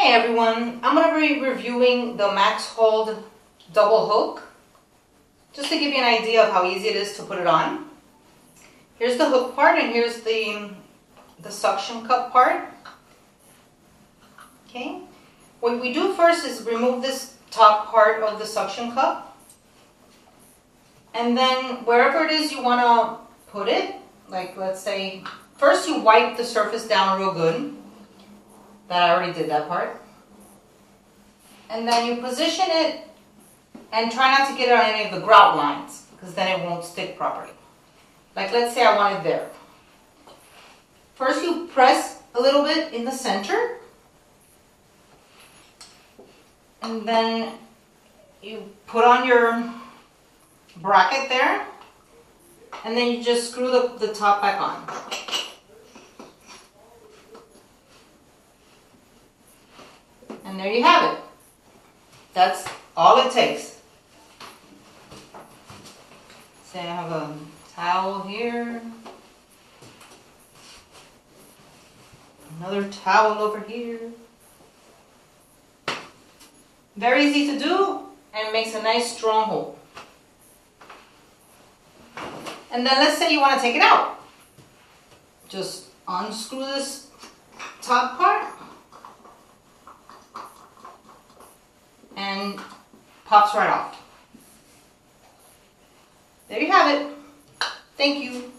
Hey everyone, I'm going to be reviewing the MaxHold double hook, just to give you an idea of how easy it is to put it on. Here's the hook part and here's the suction cup part. Okay, what we do first is remove this top part of the suction cup, and then wherever it is you want to put it, like let's say, first you wipe the surface down real good. That I already did that part. And then you position it and try not to get it on any of the grout lines, because then it won't stick properly. Like let's say I want it there. First you press a little bit in the center, and then you put on your bracket there, and then you just screw the top back on. And there you have it. That's all it takes. Say I have a towel here. Another towel over here. Very easy to do and makes a nice strong hole. And then let's say you want to take it out. Just unscrew this top part. And pops right off. There you have it. Thank you.